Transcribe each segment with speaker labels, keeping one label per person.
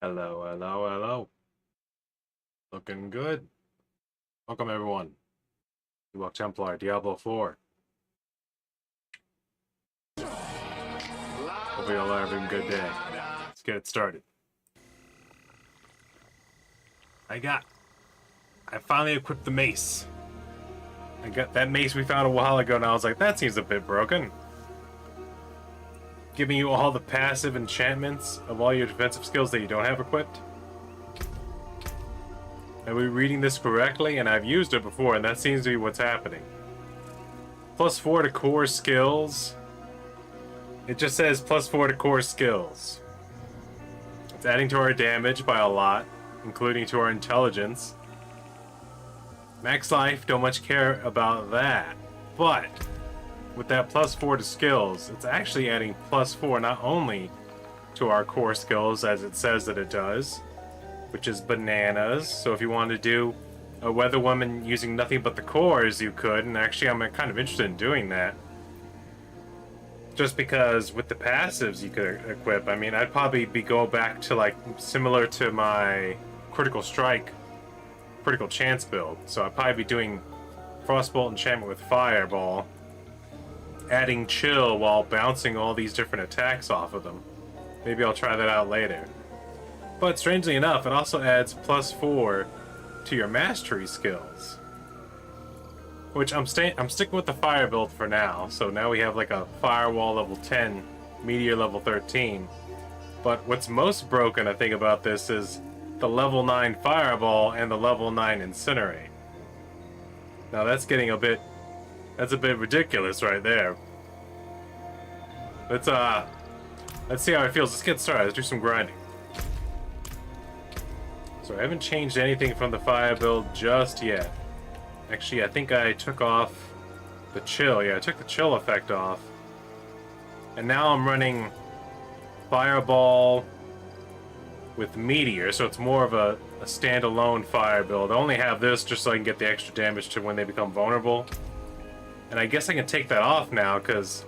Speaker 1: Hello, hello, hello. Looking good. Welcome, everyone. Ewok Templar, Diablo 4. Hope you all are having a good day. Let's get it started. I finally equipped the Mace. I got that Mace we found a while ago, and I was like, that seems a bit broken. Giving you all the passive enchantments of all your defensive skills that you don't have equipped. Are we reading this correctly? And I've used it before, and that seems to be what's happening. +4 to core skills. It just says +4 to core skills. It's adding to our damage by a lot, including to our intelligence. Max life, don't much care about that. But with that +4 to skills, it's actually adding +4 not only to our core skills as it says that it does, which is bananas. So if you wanted to do a Weather Woman using nothing but the cores, you could, and actually I'm kind of interested in doing that. Just because with the passives you could equip, I mean, I'd probably be going back to like similar to my Critical Strike, Critical Chance build. So I'd probably be doing Frostbolt enchantment with Fireball, adding Chill while bouncing all these different attacks off of them. Maybe I'll try that out later. But strangely enough, it also adds +4 to your Mastery skills. Which I'm sticking with the Fire build for now. So now we have like a Firewall level 10, Meteor level 13. But what's most broken, I think, about this is the level 9 Fireball and the level 9 Incinerate. Now that's getting that's a bit ridiculous right there. Let's see how it feels. Let's get started. Let's do some grinding. So I haven't changed anything from the Fire build just yet. Actually, I think I took off the Chill. Yeah, I took the Chill effect off. And now I'm running Fireball with Meteor, so it's more of a standalone Fire build. I only have this just so I can get the extra damage to when they become vulnerable. And I guess I can take that off now, because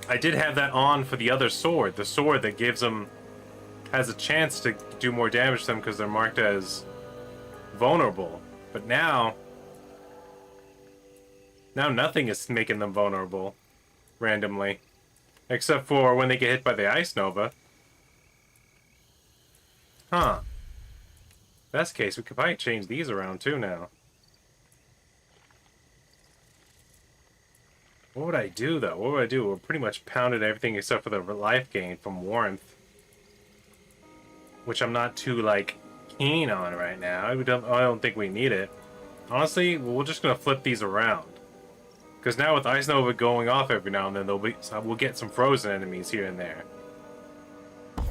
Speaker 1: I did have that on for the other sword. The sword that has a chance to do more damage to them because they're marked as vulnerable. But now nothing is making them vulnerable randomly. Except for when they get hit by the Ice Nova. Huh. Best case, we could probably change these around too now. What would I do, though? What would I do? We're pretty much pounded everything except for the life gain from Warmth. Which I'm not too, like, keen on right now. I don't think we need it. Honestly, we're just going to flip these around. Because now with Ice Nova going off every now and then, we'll get some frozen enemies here and there.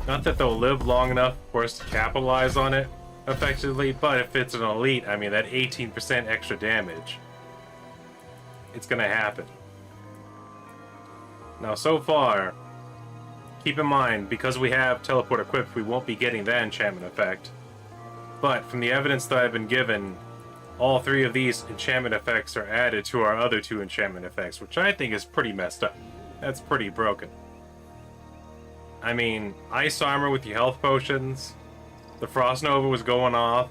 Speaker 1: Not that they'll live long enough for us to capitalize on it effectively, but if it's an elite, I mean, that 18% extra damage, it's going to happen. Now, so far, keep in mind, because we have Teleport equipped, we won't be getting that enchantment effect. But from the evidence that I've been given, all 3 of these enchantment effects are added to our other 2 enchantment effects, which I think is pretty messed up. That's pretty broken. I mean, Ice Armor with your health potions, the Frost Nova was going off.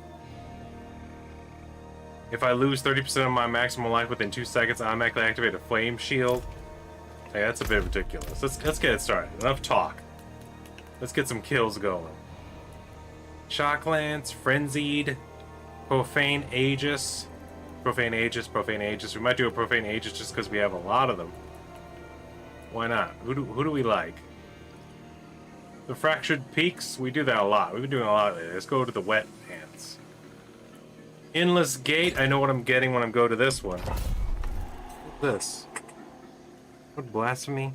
Speaker 1: If I lose 30% of my maximum life within 2 seconds, I automatically activate a Flame Shield. Hey, that's a bit ridiculous. Let's get it started. Enough talk. Let's get some kills going. Shock Lance, Frenzied, Profane Aegis. Profane Aegis, Profane Aegis. We might do a Profane Aegis just because we have a lot of them. Why not? Who do we like? The Fractured Peaks, we do that a lot. We've been doing a lot of it. Let's go to the Wet Pants. Endless Gate, I know what I'm getting when I go to this one. What's this? What blasphemy?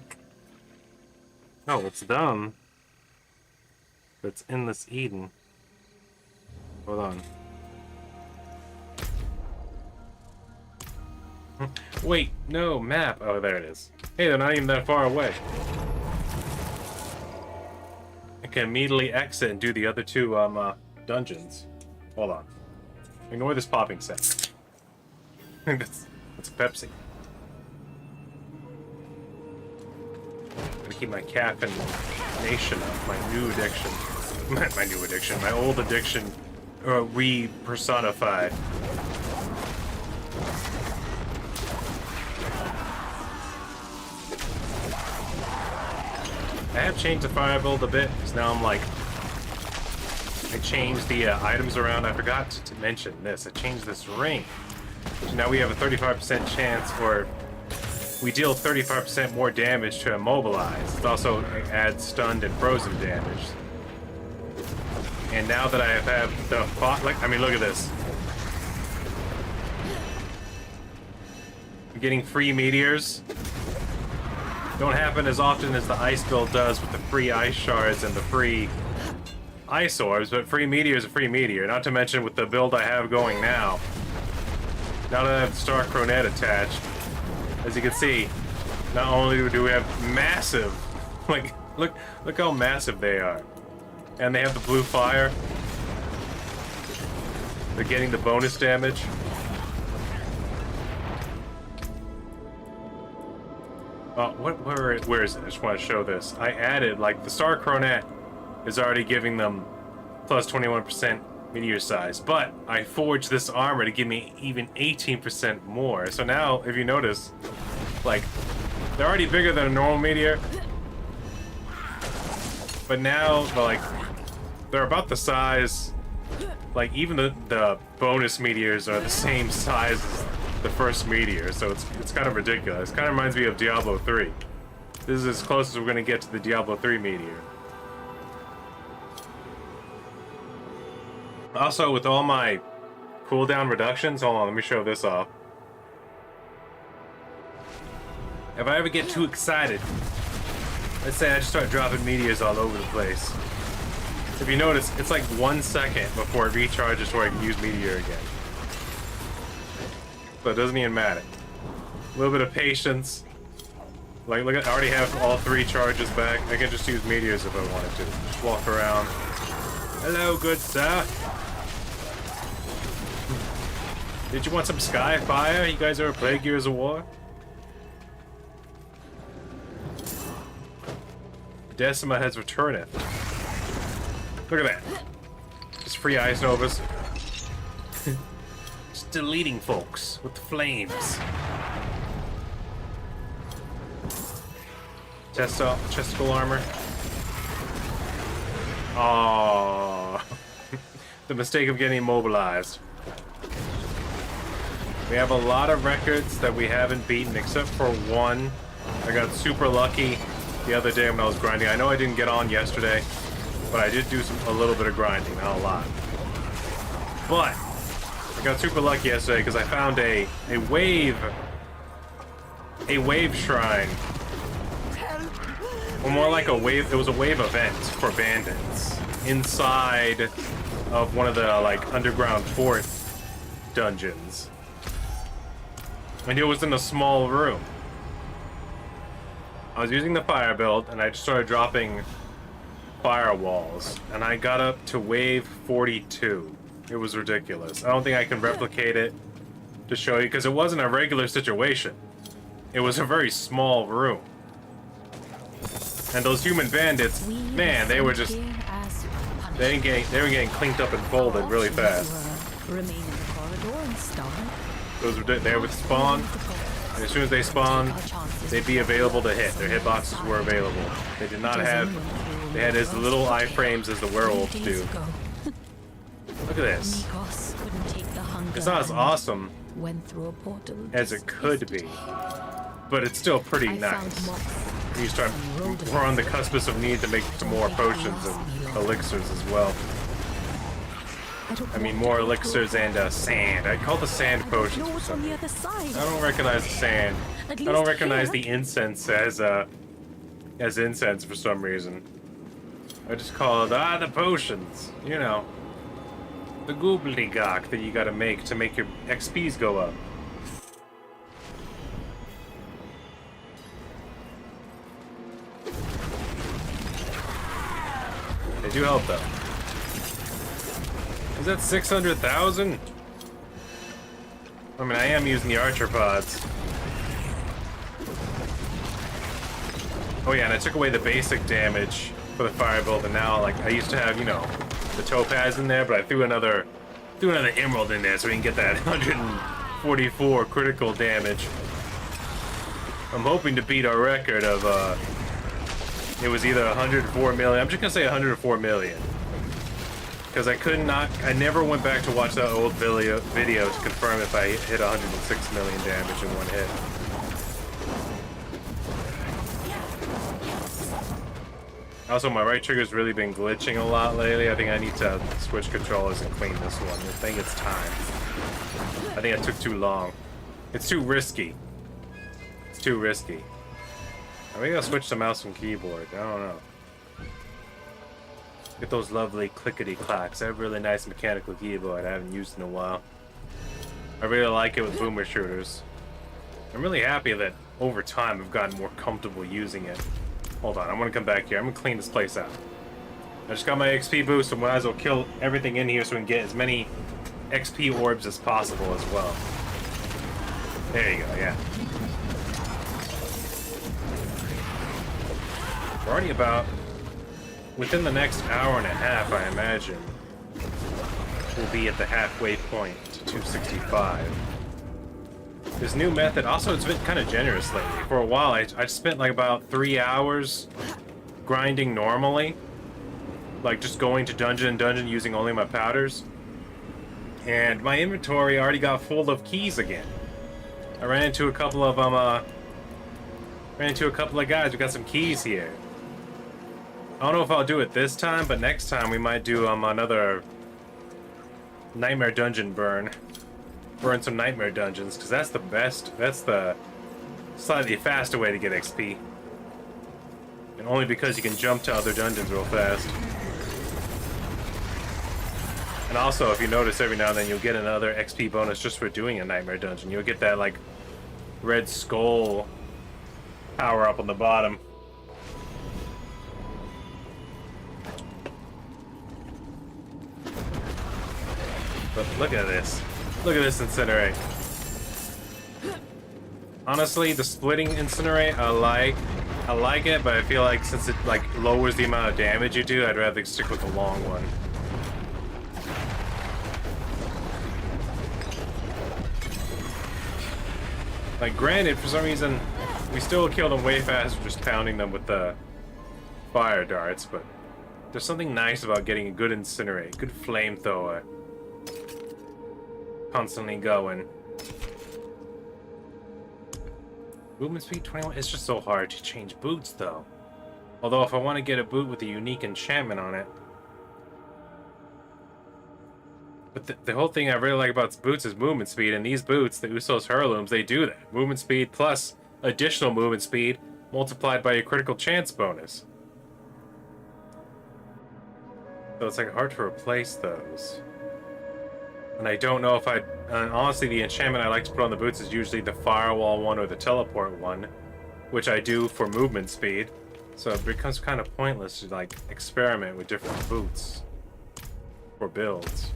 Speaker 1: Oh, it's dumb. But it's Endless Eden. Hold on. Wait, no, map. Oh, there it is. Hey, they're not even that far away. I can immediately exit and do the other 2 dungeons. Hold on. Ignore this popping set. that's a Pepsi. I'm gonna keep my caffeination up, my new addiction. My new addiction, my old addiction, re-personified. I have changed the fire build a bit, because now I'm like, I changed the items around. I forgot to mention this. I changed this ring. So now we have a 35% chance, or we deal 35% more damage to immobilize. It also adds stunned and frozen damage. And now that I have the like, I mean, look at this. I'm getting free meteors. Don't happen as often as the ice build does with the free ice shards and the free ice orbs, but free meteor is a free meteor. Not to mention with the build I have going now. Now that I have the Star Coronet attached, as you can see, not only do we have massive, like, look how massive they are. And they have the blue fire. They're getting the bonus damage. Where is it? I just want to show this. I added, like, the Star Coronet is already giving them plus 21% meteor size, but I forged this armor to give me even 18% more. So now, if you notice, like, they're already bigger than a normal meteor, but now, like, they're about the size, like, even the bonus meteors are the same size as the first meteor, so it's kind of ridiculous. It kind of reminds me of Diablo 3. This is as close as we're going to get to the Diablo 3 meteor. Also, with all my cooldown reductions, hold on, let me show this off. If I ever get too excited, let's say I just start dropping meteors all over the place. If you notice, it's like 1 second before it recharges where I can use meteor again. So it doesn't even matter. A little bit of patience. Like, look, I already have all 3 charges back. I can just use meteors if I wanted to. Just walk around. Hello, good sir. Did you want some sky fire? You guys ever play Gears of War? Decima has returneth. Look at that. Just free ice novas. Just deleting folks with the flames. Chesticle armor. Oh, the mistake of getting immobilized. We have a lot of records that we haven't beaten, except for one. I got super lucky the other day when I was grinding. I know I didn't get on yesterday, but I did do a little bit of grinding, not a lot. But I got super lucky yesterday because I found a wave shrine. Or more like a wave. It was a wave event for bandits inside of one of the like underground fort dungeons. And it was in a small room. I was using the fire build, and I just started dropping firewalls, and I got up to wave 42. It was ridiculous. I don't think I can replicate it to show you, because it wasn't a regular situation. It was a very small room. And those human bandits, man, they were just... They were getting clinked up and folded really fast. They would spawn, and as soon as they spawn, they'd be available to hit. Their hitboxes were available. They did not have... They had as little iframes as the werewolves do. Look at this. It's not as awesome as it could be, but it's still pretty nice. We're on the cusp of need to make some more potions and elixirs as well. I mean, more elixirs and sand. I call the sand potions for some reason. I don't recognize the sand. I don't recognize the incense as incense for some reason. I just call it, the potions. You know. The gobbledygook that you gotta make to make your XPs go up. They do help though. Is that 600,000? I mean, I am using the archer pods. Oh yeah, and I took away the basic damage for the fire build, and now like I used to have, you know, the topaz in there, but I threw another emerald in there so we can get that 144 critical damage. I'm hoping to beat our record of it was either 104 million. I'm just gonna say 104 million. Because I never went back to watch that old video to confirm if I hit 106 million damage in one hit. Also, my right trigger's really been glitching a lot lately. I think I need to switch controllers and clean this one. I think it's time. I think it took too long. It's too risky. It's too risky. Maybe I'll switch to mouse and keyboard. I don't know. Get those lovely clickety-clacks. I have a really nice mechanical keyboard I haven't used in a while. I really like it with boomer shooters. I'm really happy that over time I've gotten more comfortable using it. Hold on, I'm gonna come back here. I'm gonna clean this place out. I just got my XP boost, so I might as well kill everything in here so we can get as many XP orbs as possible as well. There you go, yeah. We're already about... within the next hour and a half, I imagine, we'll be at the halfway point to 265. This new method, also, it's been kind of generous lately. For a while, I spent like about 3 hours grinding normally. Like just going to dungeon using only my powders. And my inventory already got full of keys again. I ran into a couple of guys. We got some keys here. I don't know if I'll do it this time, but next time we might do another Nightmare Dungeon burn. Burn some Nightmare Dungeons, because that's the best. That's the slightly faster way to get XP. And only because you can jump to other dungeons real fast. And also, if you notice, every now and then you'll get another XP bonus just for doing a Nightmare Dungeon. You'll get that, like, red skull power up on the bottom. But look at this. Look at this incinerate. Honestly, the splitting incinerate I like it, but I feel like since it like lowers the amount of damage you do, I'd rather stick with the long one. Like granted, for some reason, we still kill them way faster just pounding them with the fire darts, but there's something nice about getting a good incinerate, good flamethrower. Constantly going. Movement speed 21. It's just so hard to change boots though. Although if I want to get a boot with a unique enchantment on it. But the whole thing I really like about boots is movement speed, and these boots, the Usos Heirlooms, they do that. Movement speed plus additional movement speed multiplied by a critical chance bonus. So it's like hard to replace those. And I don't know if honestly, the enchantment I like to put on the boots is usually the firewall one or the teleport one, which I do for movement speed. So it becomes kind of pointless to like experiment with different boots for builds.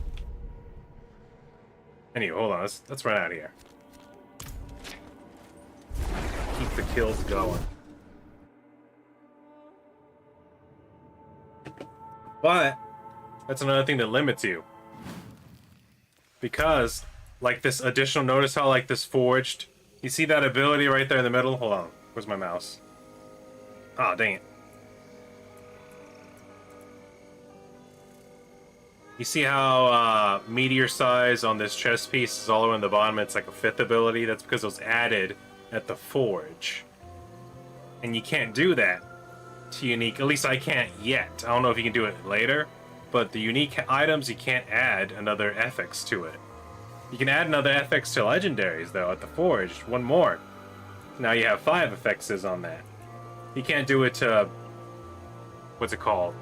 Speaker 1: Anyway, hold on, let's run out of here. Keep the kills going. But that's another thing that limits you. Because, like this additional, notice how like this forged, you see that ability right there in the middle? Hold on, where's my mouse? Ah, dang it. You see how meteor size on this chest piece is all around the bottom? It's like a 5th ability. That's because it was added at the forge. And you can't do that to unique, at least I can't yet. I don't know if you can do it later. But the unique items, you can't add another FX to it. You can add another FX to legendaries, though, at the Forge. One more. Now you have 5 FXs on that. You can't do it to... what's it called?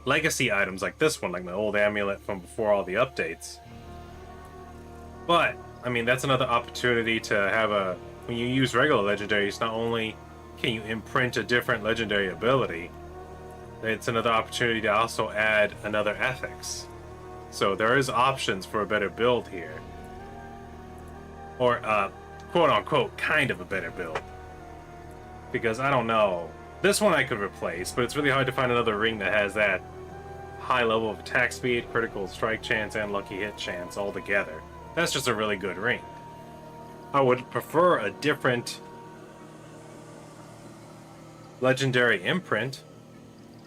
Speaker 1: Legacy items like this one, like my old amulet from before all the updates. But, I mean, that's another opportunity to have a... when you use regular legendaries, not only can you imprint a different legendary ability, it's another opportunity to also add another FX. So there is options for a better build here. Or, quote-unquote, kind of a better build. Because, I don't know. This one I could replace, but it's really hard to find another ring that has that high level of attack speed, critical strike chance, and lucky hit chance all together. That's just a really good ring. I would prefer a different legendary imprint,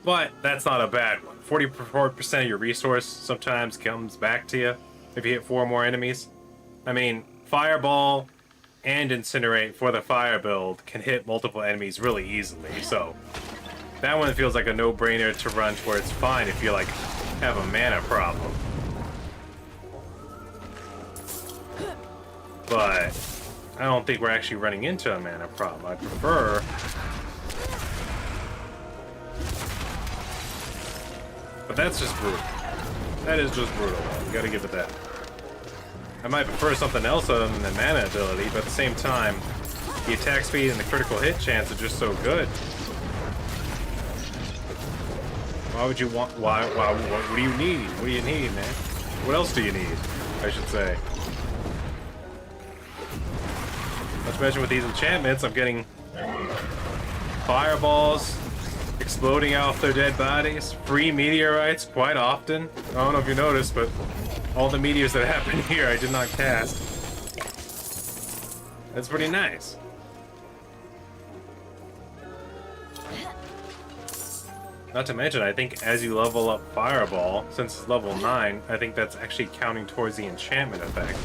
Speaker 1: but that's not a bad one. 44% of your resource sometimes comes back to you if you hit 4 more enemies. I mean, Fireball and Incinerate for the fire build can hit multiple enemies really easily, so that one feels like a no-brainer to run to where it's fine if you like have a mana problem. But I don't think we're actually running into a mana problem. I prefer but that's just brutal. That is just brutal. You gotta give it that. I might prefer something else other than the mana ability, but at the same time, the attack speed and the critical hit chance are just so good. Why would you want? What do you need? What do you need, man? What else do you need? I should say. Not to mention with these enchantments, I'm getting fireballs exploding off their dead bodies, free meteorites quite often. I don't know if you noticed, but all the meteors that happen here I did not cast. That's pretty nice. Not to mention, I think as you level up Fireball, since it's level 9, I think that's actually counting towards the enchantment effect.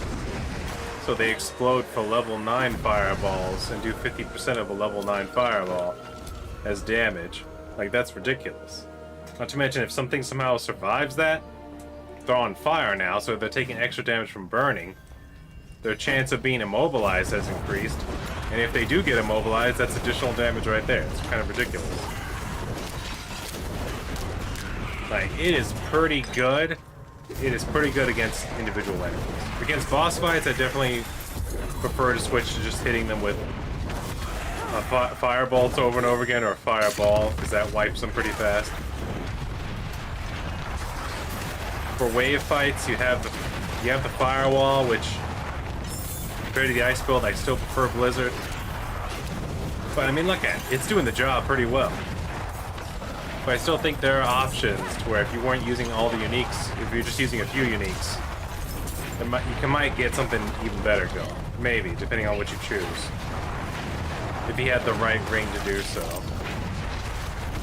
Speaker 1: So they explode for level 9 fireballs and do 50% of a level 9 fireball as damage. Like, that's ridiculous. Not to mention, if something somehow survives that, they're on fire now, so they're taking extra damage from burning. Their chance of being immobilized has increased. And if they do get immobilized, that's additional damage right there. It's kind of ridiculous. Like, it is pretty good. It is pretty good against individual enemies. Against boss fights, I definitely prefer to switch to just hitting them with firebolts over and over again, or a fireball, because that wipes them pretty fast. For wave fights, you have the firewall, which compared to the ice build, I still prefer Blizzard. But I mean, look at it; it's doing the job pretty well. But I still think there are options to where if you weren't using all the uniques, if you're just using a few uniques, you might get something even better going. Maybe, depending on what you choose. If he had the right ring to do so.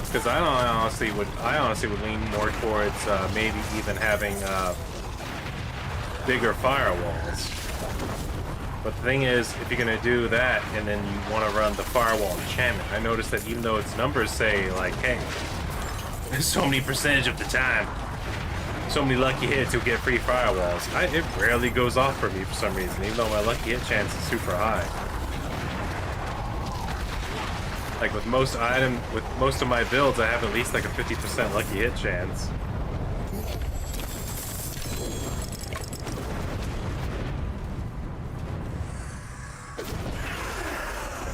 Speaker 1: Because I honestly would lean more towards maybe even having bigger firewalls. But the thing is, if you're gonna do that and then you want to run the firewall enchantment, I noticed that even though its numbers say like, hey, so many percentage of the time, so many lucky hits you'll get free firewalls, it rarely goes off for me for some reason, even though my lucky hit chance is super high. Like with most of my builds, I have at least like a 50% lucky hit chance.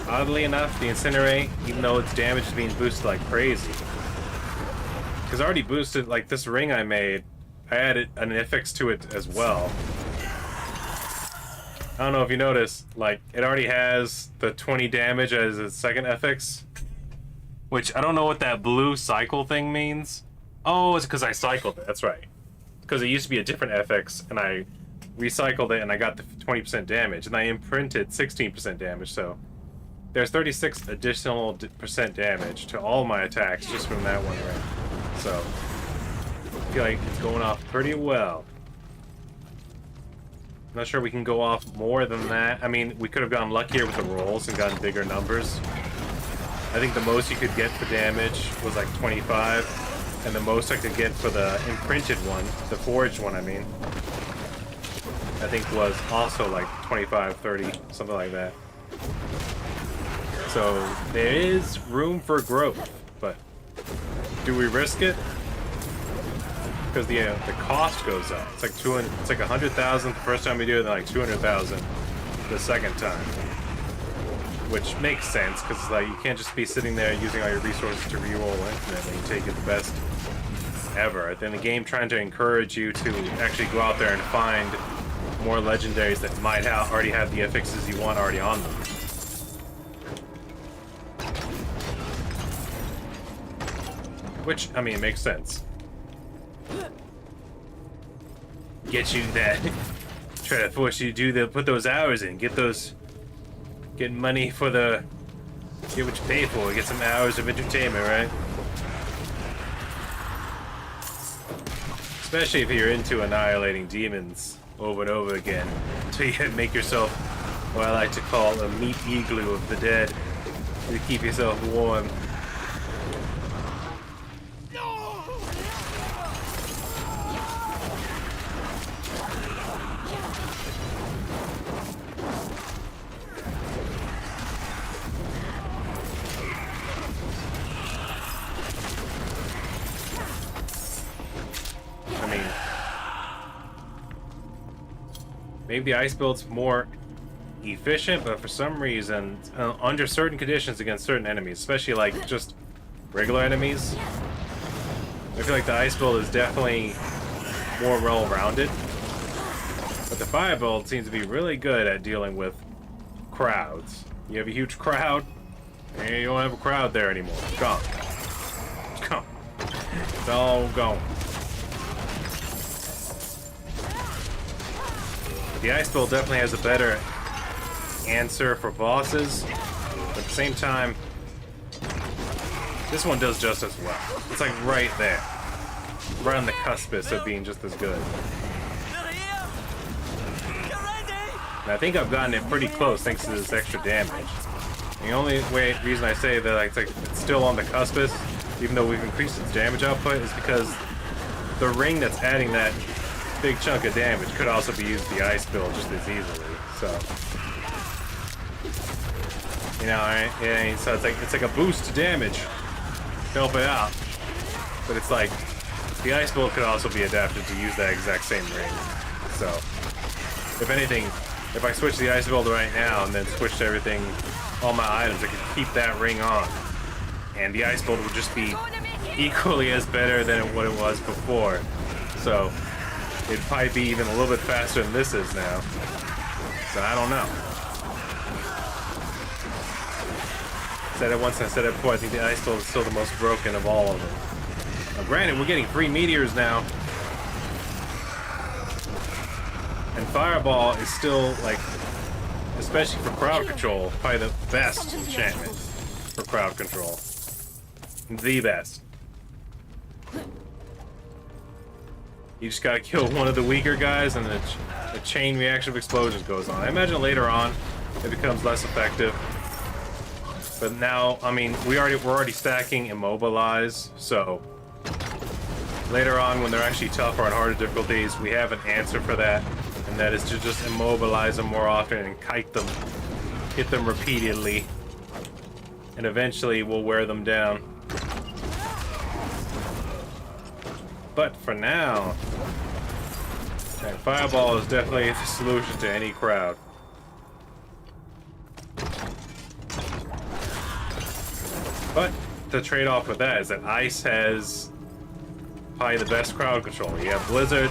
Speaker 1: Oddly enough, the Incinerate, even though its damage is being boosted like crazy, because I already boosted, like this ring I made, I added an affix to it as well. I don't know if you noticed, like, it already has the 20 damage as its second FX. Which, I don't know what that blue cycle thing means. Oh, it's because I cycled it, that's right. Because it used to be a different FX, and I recycled it, and I got the 20% damage, and I imprinted 16% damage, so there's 36 additional percent damage to all my attacks just from that one ring. So, I feel like it's going off pretty well. I'm not sure we can go off more than that. I mean, we could have gotten luckier with the rolls and gotten bigger numbers. I think the most you could get for damage was like 25, and the most I could get for the imprinted one, the forged one I mean, I think was also like 25, 30, something like that. So there is room for growth, but do we risk it? Because the cost goes up. It's like 200. It's like 100,000 the first time we do it, and then like 200,000 the second time, which makes sense because like you can't just be sitting there using all your resources to reroll infinitely and take it the best ever. Then the game trying to encourage you to actually go out there and find more legendaries that might already have the affixes you want already on them. Which, I mean, makes sense. Get you that. Try to force you to put those hours in. Get money for the. Get what you pay for. Get some hours of entertainment, right? Especially if you're into annihilating demons over and over again. So you make yourself what I like to call a meat igloo of the dead. To keep yourself warm. Maybe the ice build's more efficient, but for some reason, under certain conditions against certain enemies, especially like just regular enemies, I feel like the ice build is definitely more well-rounded. But the fire build seems to be really good at dealing with crowds. You have a huge crowd, and you don't have a crowd there anymore. It's gone. It's gone. It's all gone. The ice build definitely has a better answer for bosses, but at the same time, this one does just as well. It's like right there, right on the cuspice of being just as good. And I think I've gotten it pretty close thanks to this extra damage. The only reason I say that it's still on the cuspice, even though we've increased its damage output, is because the ring that's adding that big chunk of damage could also be used with the ice build just as easily. So, you know, right? So it's like a boost to damage to help it out. But it's like the ice build could also be adapted to use that exact same ring. So, if anything, if I switch the ice build right now and then switch to everything, all my items, I could keep that ring on, and the ice build would just be equally as better than what it was before. So. It'd probably be even a little bit faster than this is now. So I don't know. Said it once, I said it before, I think the ice build is still the most broken of all of them. Now granted, we're getting 3 meteors now. And Fireball is still, like, especially for crowd control, probably the best enchantment for crowd control. The best. You just gotta kill one of the weaker guys, and a chain reaction of explosions goes on. I imagine later on it becomes less effective. But now, I mean, we're already stacking Immobilize, so later on when they're actually tougher on harder difficulties, we have an answer for that, and that is to just immobilize them more often and kite them, hit them repeatedly, and eventually we'll wear them down. But for now, Fireball is definitely the solution to any crowd. But the trade-off with that is that Ice has probably the best crowd control. You have Blizzard,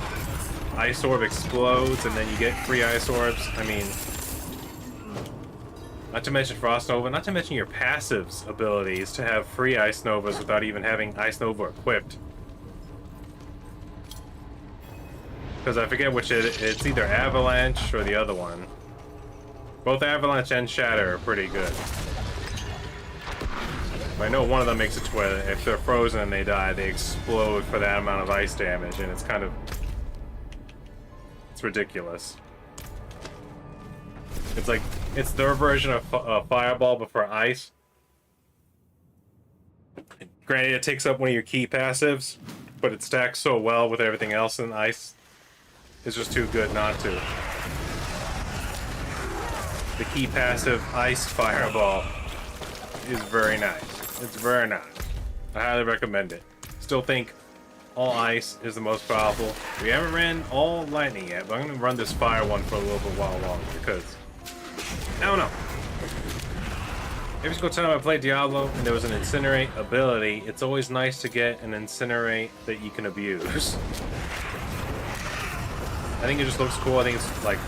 Speaker 1: Ice Orb explodes, and then you get free Ice Orbs. I mean, not to mention Frost Nova, not to mention your passives abilities to have free Ice Novas without even having Ice Nova equipped. Because I forget which it's either Avalanche or the other one. Both Avalanche and Shatter are pretty good. But I know one of them makes it to where if they're frozen and they die, they explode for that amount of ice damage, and it's kind of... it's ridiculous. It's like, it's their version of Fireball, but for ice. Granted, it takes up one of your key passives, but it stacks so well with everything else in ice. It's just too good not to. The key passive, Ice Fireball, is very nice. It's very nice. I highly recommend it. Still think all Ice is the most powerful. We haven't ran all Lightning yet, but I'm going to run this Fire one for a little bit while longer, because I don't know. Every single time I played Diablo and there was an Incinerate ability, it's always nice to get an Incinerate that you can abuse. I think it just looks cool. I think it's like...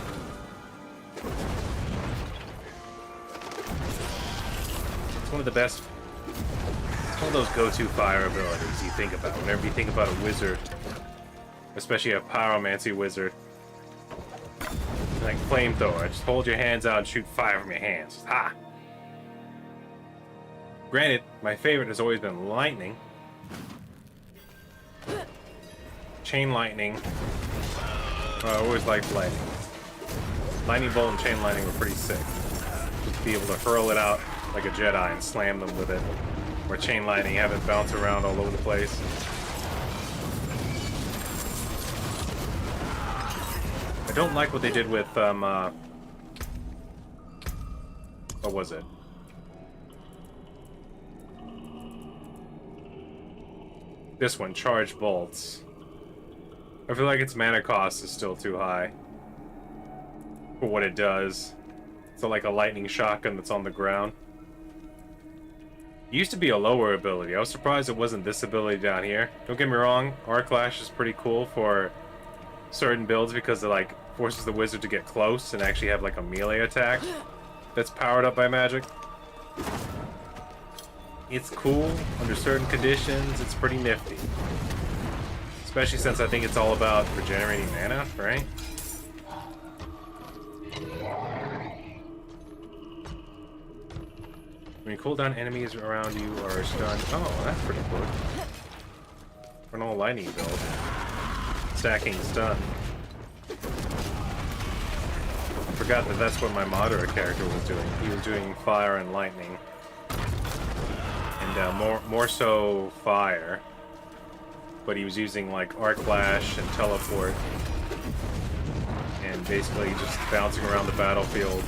Speaker 1: it's one of the best... it's One of those go-to fire abilities you think about whenever you think about a wizard, especially a pyromancy wizard. Like flamethrower, just hold your hands out and shoot fire from your hands. Ha! Granted, my favorite has always been lightning. Chain lightning. I always liked lightning. Lightning bolt and chain lightning were pretty sick. Just to be able to hurl it out like a Jedi and slam them with it. Or chain lightning, have it bounce around all over the place. I don't like what they did with, what was it? This one, charge bolts. I feel like its mana cost is still too high for what it does. It's like a lightning shotgun that's on the ground. It used to be a lower ability. I was surprised it wasn't this ability down here. Don't get me wrong, Arc Lash is pretty cool for certain builds because it like forces the wizard to get close and actually have like a melee attack that's powered up by magic. It's cool under certain conditions. It's pretty nifty. Especially since I think it's all about regenerating mana, right? When you cool down, enemies around you are stunned. Oh, that's pretty cool. For an all lightning build. Stacking stun. I forgot that that's what my moderate character was doing. He was doing fire and lightning. And more so fire. But he was using like Arc Flash and Teleport. And basically just bouncing around the battlefield.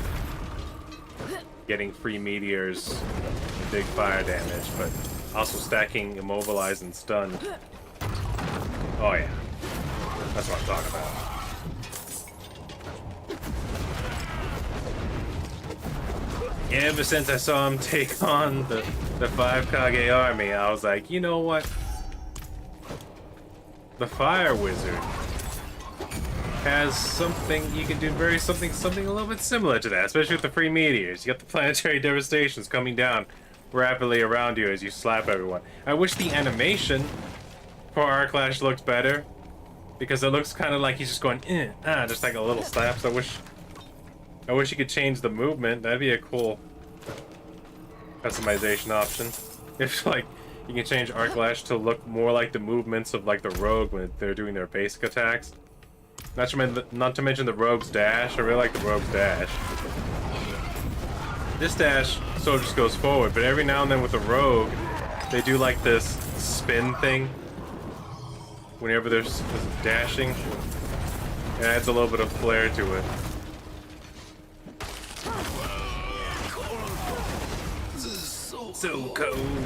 Speaker 1: Getting free meteors and big fire damage, but also stacking Immobilize and Stun. Oh yeah. That's what I'm talking about. Ever since I saw him take on the 5 Kage army, I was like, you know what? The Fire Wizard has something you can do something a little bit similar to that, especially with the free meteors. You got the planetary devastations coming down rapidly around you as you slap everyone. I wish the animation for Arc Lash looked better, because it looks kind of like he's just going just like a little slaps. I wish you could change the movement. That'd be a cool customization option. If like you can change Arc Lash to look more like the movements of like the rogue when they're doing their basic attacks. Not to mention the rogue's dash. I really like the rogue's dash. This dash sort of just goes forward, but every now and then with the rogue, they do like this spin thing. Whenever there's dashing, it adds a little bit of flair to it. So cold.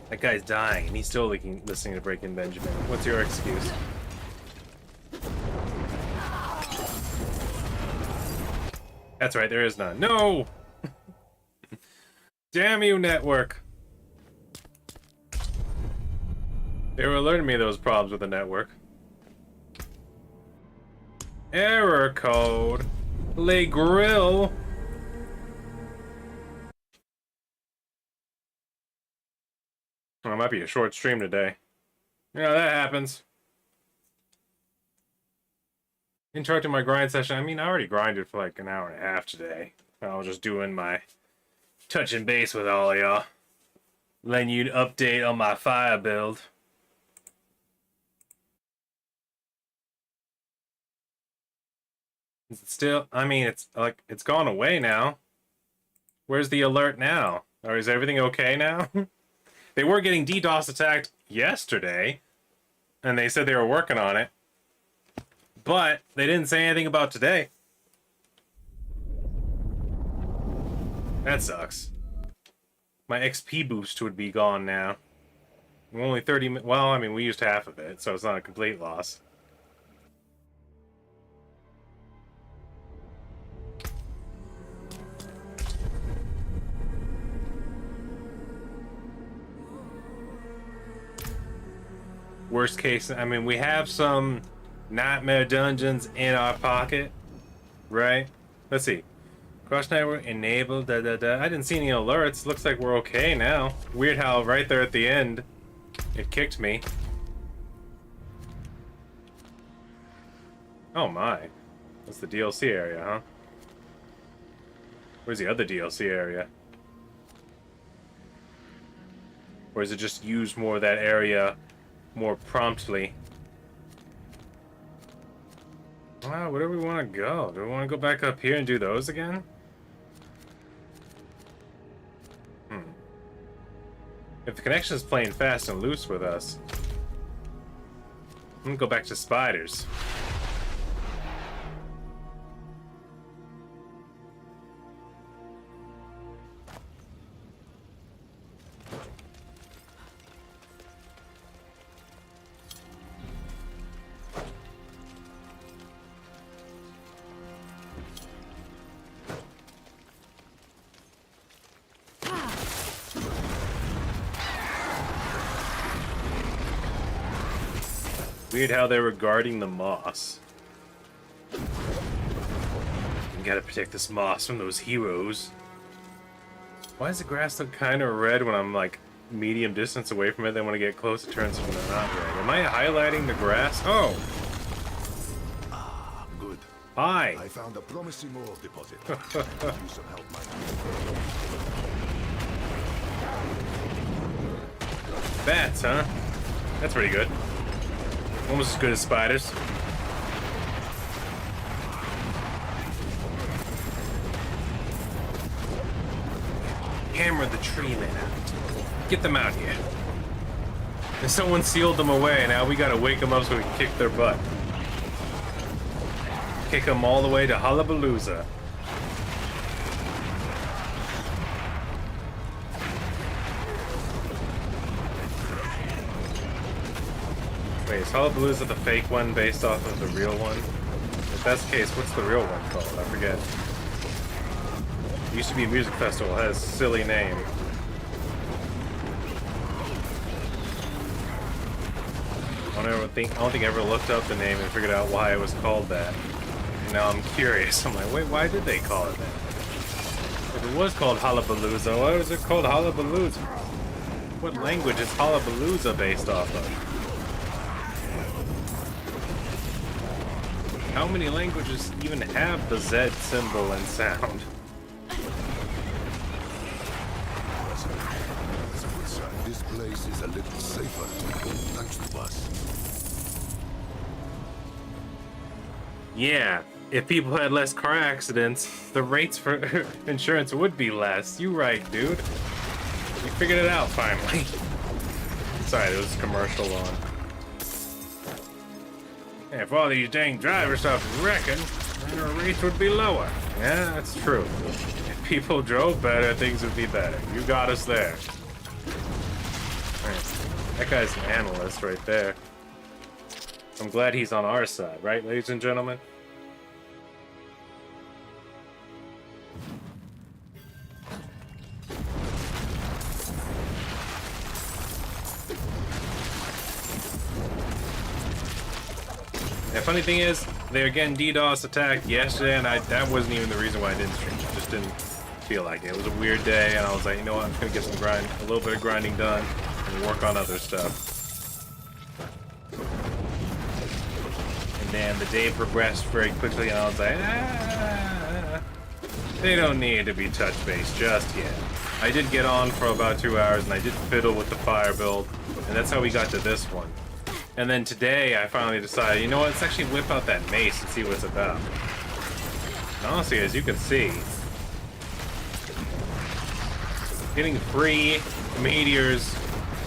Speaker 1: That guy's dying, and he's still listening to Breaking Benjamin. What's your excuse? That's right, there is none. No! Damn you, network! They were alerting me of those problems with the network. Error code. Le Grill. Well, it might be a short stream today. Yeah, that happens. Interrupting my grind session. I mean, I already grinded for like an hour and a half today. I was just doing my touching base with all of y'all. Letting you update on my fire build. Is it still? I mean, it's like it's gone away now. Where's the alert now? Or is everything okay now? They were getting DDoS attacked yesterday, and they said they were working on it. But they didn't say anything about today. That sucks. My XP boost would be gone now. I'm only 30 minutes. Well, I mean, we used half of it, so it's not a complete loss. Worst case, I mean, we have some Nightmare Dungeons in our pocket, right? Let's see. Cross network enabled, da da da. I didn't see any alerts. Looks like we're okay now. Weird how right there at the end, it kicked me. Oh my. That's the DLC area, huh? Where's the other DLC area? Or is it just use more of that area more promptly? Wow, where do we want to go? Do we want to go back up here and do those again? If the connection is playing fast and loose with us, I'm gonna go back to spiders. Weird how they were guarding the moss. You gotta protect this moss from those heroes. Why does the grass look kind of red when I'm like medium distance away from it? Then when I get close, it turns into not red. Am I highlighting the grass? Oh!
Speaker 2: Ah, good.
Speaker 1: Hi!
Speaker 2: I found a promising ore deposit. Use some help, my
Speaker 1: Bats, huh? That's pretty good. Almost as good as spiders. Hammer the tree men out. Get them out here. And someone sealed them away, now we gotta wake them up so we can kick their butt. Kick them all the way to Hullabalooza. Wait, is Hullabalooza the fake one based off of the real one? If that's the case, what's the real one called? I forget. It used to be a music festival, it has a silly name. I don't think I ever looked up the name and figured out why it was called that. And now I'm curious. I'm like, wait, why did they call it that? If it was called Hullabalooza, why was it called Hullabalooza? What language is Hullabalooza based off of? How many languages even have the Z symbol and sound?
Speaker 2: This place is a little safer, thanks to us.
Speaker 1: Yeah, if people had less car accidents, the rates for insurance would be less. You right, dude. You figured it out finally. Sorry, there was a commercial on. If all these dang drivers stopped wrecking, then our rates would be lower. Yeah, that's true. If people drove better, things would be better. You got us there. Right. That guy's an analyst right there. I'm glad he's on our side, right, ladies and gentlemen? The funny thing is, they were getting DDoS attacked yesterday, and that wasn't even the reason why I didn't stream. I just didn't feel like it. It was a weird day, and I was like, you know what, I'm just gonna get some a little bit of grinding done, and work on other stuff. And then the day progressed very quickly, and I was like, they don't need to be touch-based just yet. I did get on for about 2 hours, and I did fiddle with the fire build, and that's how we got to this one. And then today, I finally decided, you know what, let's actually whip out that mace and see what it's about. And honestly, as you can see, getting free meteors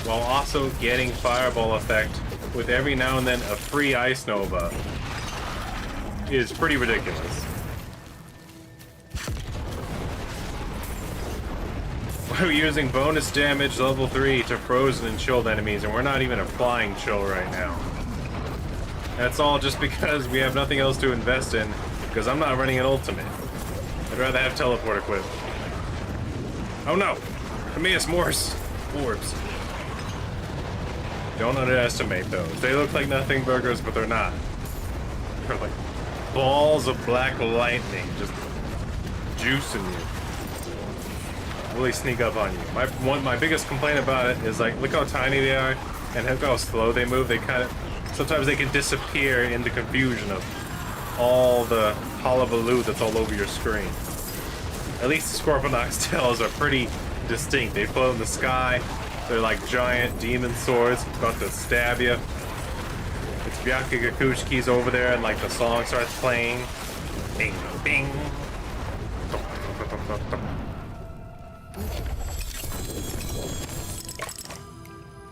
Speaker 1: while also getting fireball effect with every now and then a free ice nova is pretty ridiculous. We're using bonus damage level 3 to frozen and chilled enemies, and we're not even a flying chill right now. That's all just because we have nothing else to invest in, because I'm not running an ultimate. I'd rather have teleport equipped. Oh no! Camillus Morse orbs. Don't underestimate those. They look like nothing burgers, but they're not. They're like balls of black lightning just juicing you. Really sneak up on you. My biggest complaint about it is like, look how tiny they are and look how slow they move. They kind of sometimes they can disappear in the confusion of all the hullabaloo that's all over your screen. At least the Scorponok's tails are pretty distinct. They float in the sky. They're like giant demon swords about to stab you. It's Byakugakuchi's over there and like the song starts playing. Bing, bing.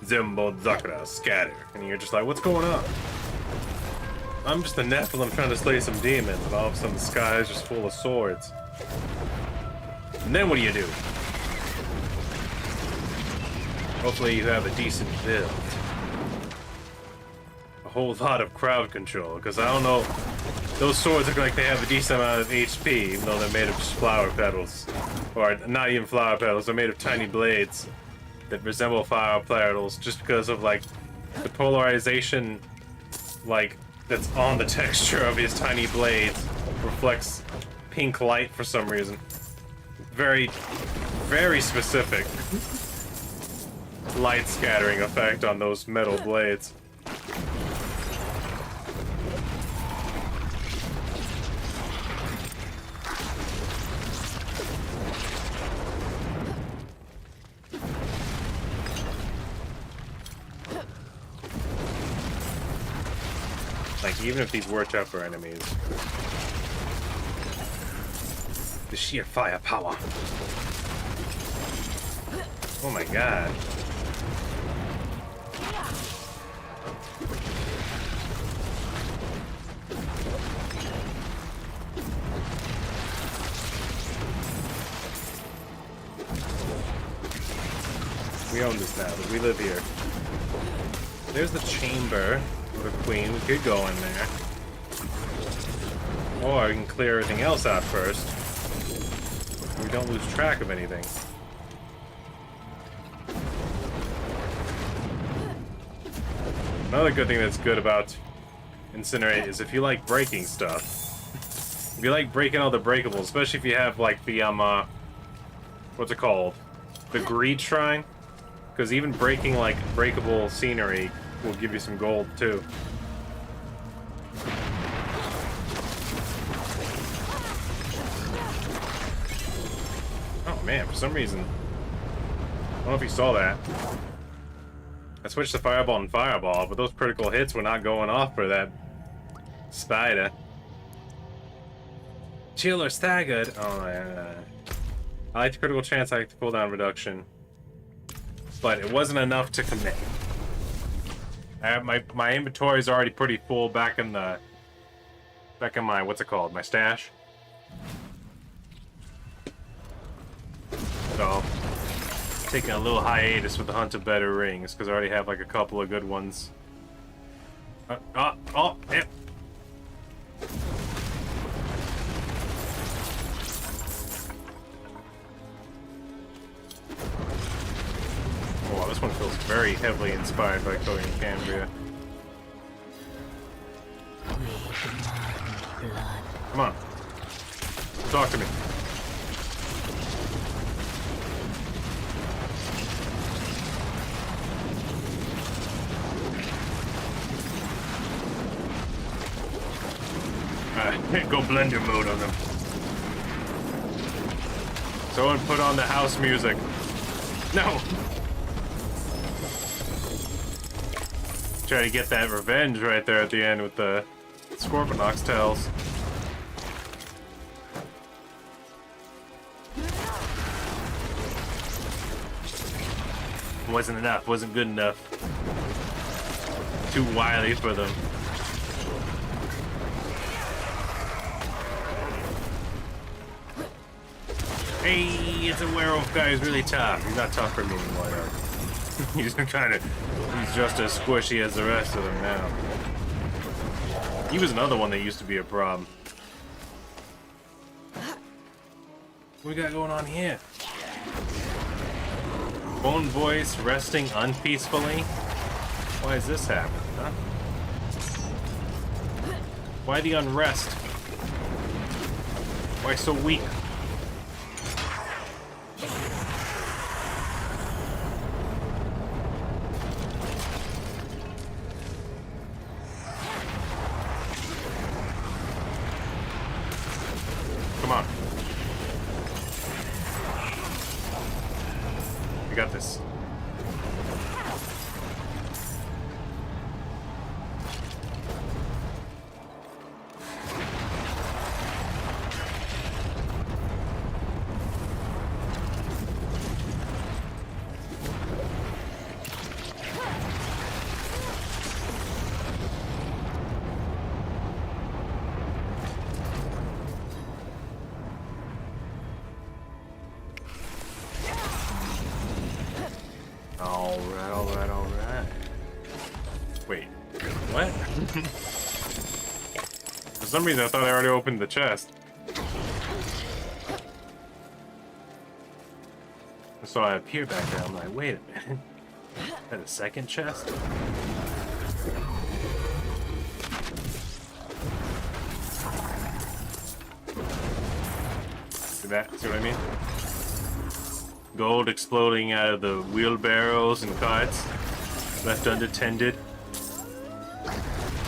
Speaker 1: Zimbo Zakura scatter. And you're just like, what's going on? I'm just a Nephilim trying to slay some demons, and all of a sudden the sky is just full of swords. And then what do you do? Hopefully you have a decent build. A whole lot of crowd control, because I don't know, those swords look like they have a decent amount of HP, even though they're made of just flower petals. Or not even flower petals, they're made of tiny blades that resemble flower petals just because of like the polarization like that's on the texture of his tiny blades reflects pink light for some reason. Very, very specific light scattering effect on those metal blades. Like, even if these were tougher enemies, the sheer firepower. Oh my god. We own this now, but we live here. There's the chamber for the queen. We could go in there. Or we can clear everything else out first. We don't lose track of anything. Another good thing that's good about Incinerate is if you like breaking stuff. If you like breaking all the breakables, especially if you have like the what's it called? The Greed Shrine. Because even breaking like breakable scenery will give you some gold too. Oh man, for some reason, I don't know if you saw that. I switched to Fireball and Fireball, but those critical hits were not going off for that spider. Chill or staggered. Oh, I like the critical chance, I like the cooldown reduction. But it wasn't enough to commit. I have my inventory is already pretty full back in my what's it called? My stash. So taking a little hiatus with the hunt of better rings because I already have like a couple of good ones. Yeah. Oh, this one feels very heavily inspired by Cody and Cambria. Come on. Talk to me. Go blender mode on them. Someone put on the house music. No! Try to get that revenge right there at the end with the Scorponok's tails. Wasn't enough, wasn't good enough. Too wily for them. Hey, it's a werewolf guy who's really tough. He's not tough for me anymore, though. He's just as squishy as the rest of them now. He was another one that used to be a problem. What we got going on here? Bone voice resting unpeacefully? Why is this happening, huh? Why the unrest? Why so weak? got this. Alright. Wait, what? For some reason I thought I already opened the chest. So I appear back there, I'm like, wait a minute. Is that a second chest? See that? See what I mean? Gold exploding out of the wheelbarrows and carts left unattended.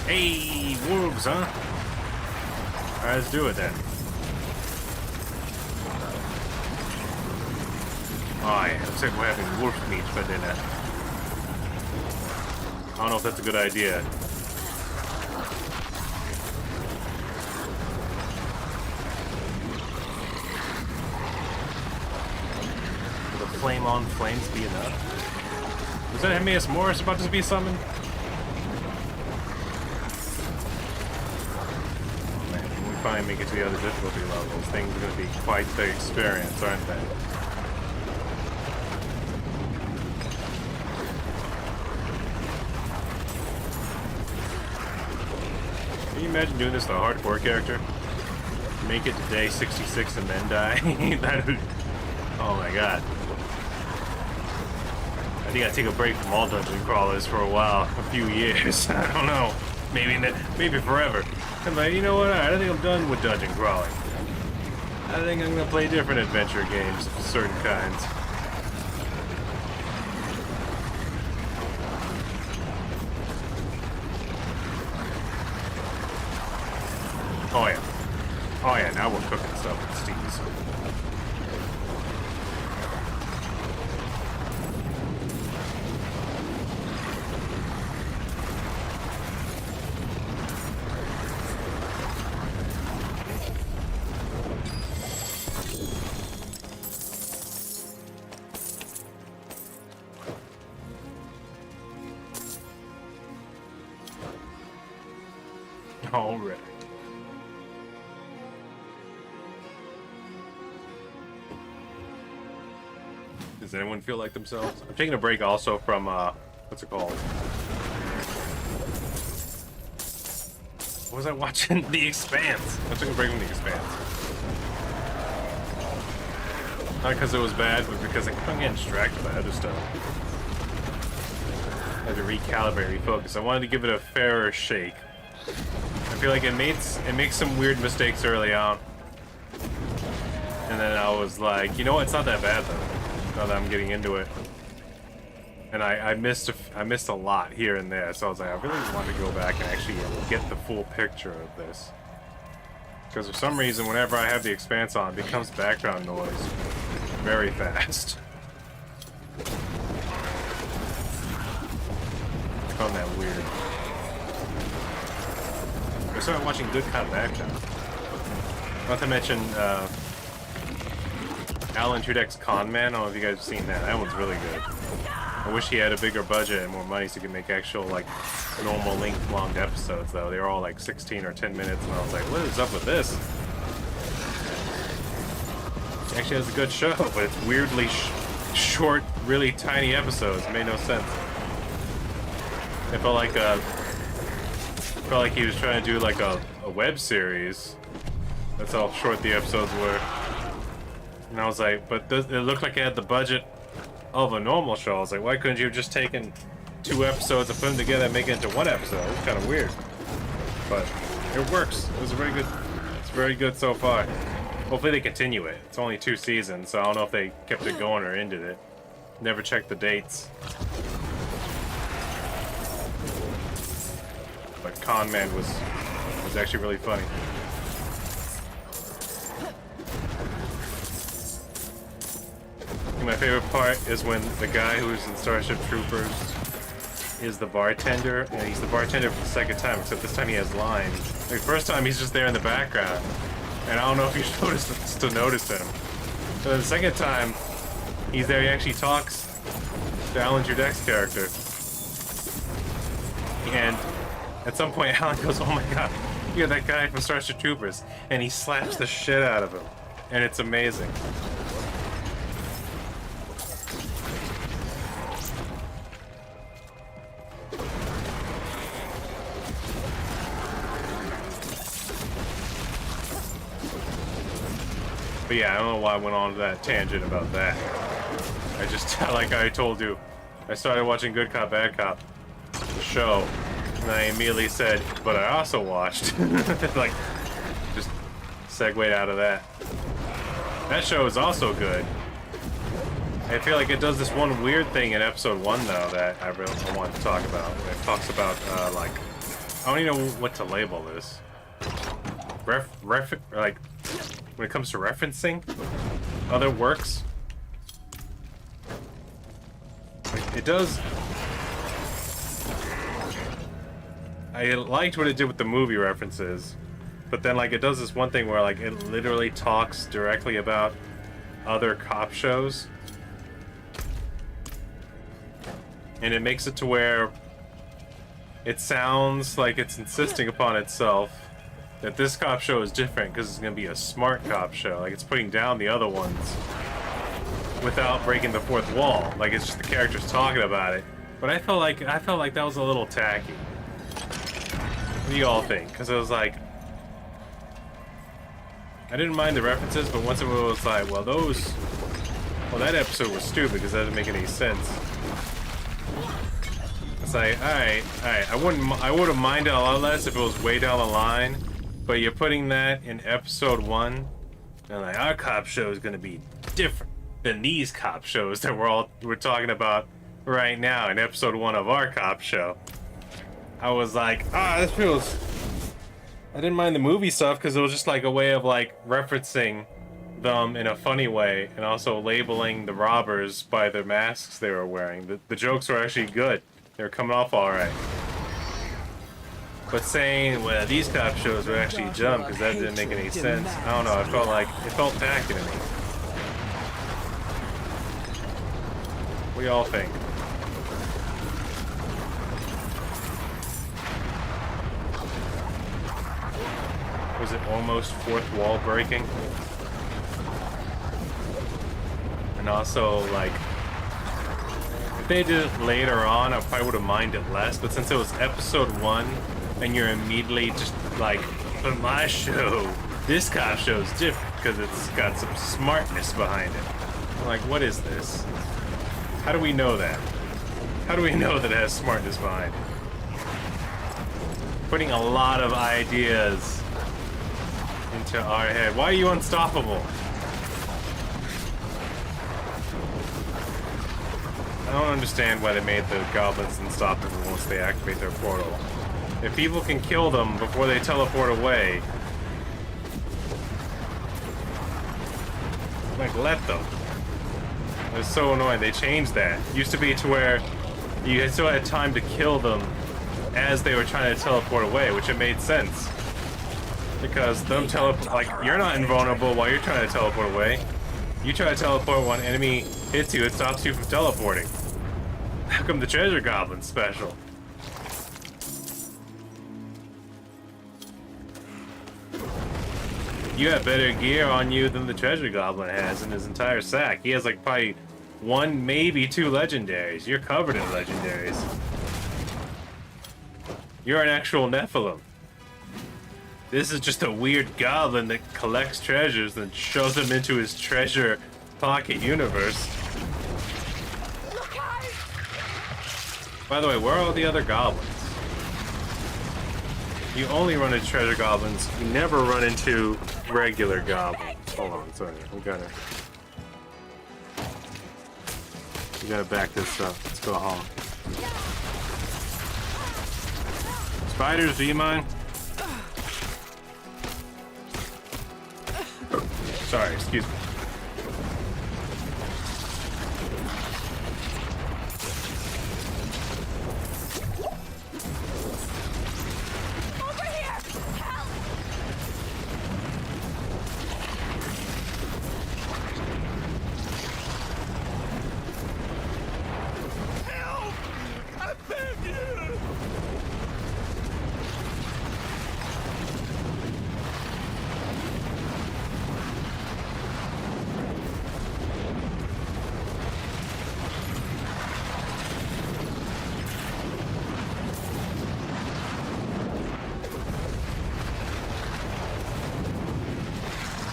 Speaker 1: Hey, wolves, huh? Alright, let's do it then. Oh yeah, looks like we're having wolf meat for dinner. I don't know if that's a good idea. Flame on flames be enough? Was that Mace Morris about to be summoned? Oh man, when we finally make it to the other difficulty levels, things are going to be quite the experience, aren't they? Can you imagine doing this to a hardcore character? Make it to day 66 and then die? That would... Oh my god. I think I'd take a break from all dungeon crawlers for a while, a few years. I don't know, maybe forever. I'm like, you know what? I don't think I'm done with dungeon crawling. I think I'm gonna play different adventure games of certain kinds. Oh yeah, now we're cooking stuff with Steve's. Alright. Does anyone feel like themselves? I'm taking a break also from, what's it called? What was I watching? The Expanse. I took a break from The Expanse. Not because it was bad, but because I kept on getting distracted by other stuff. I had to recalibrate, refocus. I wanted to give it a fairer shake. I feel like it makes some weird mistakes early on. And then I was like, you know what, it's not that bad though, now that I'm getting into it. And I missed a lot here and there, so I was like, I really want to go back and actually get the full picture of this. Because for some reason, whenever I have the Expanse on, it becomes background noise very fast. I found that weird. I started watching good kind of action. Not to mention Alan Tudyk's Con Man. I don't know if you guys have seen that. That one's really good. I wish he had a bigger budget and more money so he could make actual like normal length long episodes though. They were all like 16 or 10 minutes and I was like, what is up with this? It actually has a good show, but it's weirdly short, really tiny episodes. It made no sense. It felt like he was trying to do like a web series. That's how short the episodes were. And I was like, but it looked like it had the budget of a normal show. I was like, why couldn't you have just taken 2 episodes and put them together and make it into 1 episode? It's kind of weird. But it works. It was very good. It's very good so far. Hopefully they continue it. It's only 2 seasons, so I don't know if they kept it going or ended it. Never checked the dates. But Con Man was actually really funny. I think my favorite part is when the guy who's in Starship Troopers is the bartender, and he's the bartender for the second time, except this time he has lines. Like, first time he's just there in the background, and I don't know if you noticed him. But the second time he's there, he actually talks to Alan Judek's character. And at some point, Alan goes, "Oh my god, you're that guy from Starship Troopers," and he slaps the shit out of him, and it's amazing. But yeah, I don't know why I went on that tangent about that. I just, like I told you, I started watching Good Cop, Bad Cop, the show, and I immediately said, but I also watched. Like, just segued out of that. That show is also good. I feel like it does this one weird thing in episode 1, though, that I really want to talk about. It talks about, like, I don't even know what to label this. Like, when it comes to referencing other works, like, it does. I liked what it did with the movie references, but then like it does this one thing where like it literally talks directly about other cop shows, and it makes it to where it sounds like it's insisting upon itself that this cop show is different because it's going to be a smart cop show. Like, it's putting down the other ones without breaking the fourth wall. Like, it's just the characters talking about it. But I felt like that was a little tacky. What do you all think? Because it was like, I didn't mind the references, but once it was like, well, that episode was stupid because that didn't make any sense. It's like, all right, I would have minded a lot less if it was way down the line. But you're putting that in episode 1, and like, our cop show is gonna be different than these cop shows that we're talking about right now in episode 1 of our cop show. I was like, this feels. I didn't mind the movie stuff because it was just like a way of like referencing them in a funny way, and also labeling the robbers by their masks they were wearing. The jokes were actually good. They were coming off all right. But saying, well, these cop shows were actually dumb because that didn't make any sense. I don't know, it felt tacky to me. What do y'all think? Was it almost fourth wall breaking? And also, like, if they did it later on, I probably would have minded less, but since it was episode 1, and you're immediately just like, but my show, this cop show is different because it's got some smartness behind it. I'm like, what is this? How do we know that? How do we know that it has smartness behind it? Putting a lot of ideas into our head. Why are you unstoppable? I don't understand why they made the goblins unstoppable once they activate their portal. If people can kill them before they teleport away, like, let them. It's so annoying. They changed that. It used to be to where you still had time to kill them as they were trying to teleport away, which it made sense. Because them like, you're not invulnerable while you're trying to teleport away. You try to teleport, when an enemy hits you, it stops you from teleporting. How come the treasure goblin's special? You have better gear on you than the treasure goblin has in his entire sack. He has like probably 1, maybe 2 legendaries. You're covered in legendaries. You're an actual Nephilim. This is just a weird goblin that collects treasures and shoves them into his treasure pocket universe. By the way, where are all the other goblins? You only run into treasure goblins. You never run into regular goblins. Hold on, sorry. We gotta back this up. Let's go home. Spiders, do you mind? Sorry, excuse me.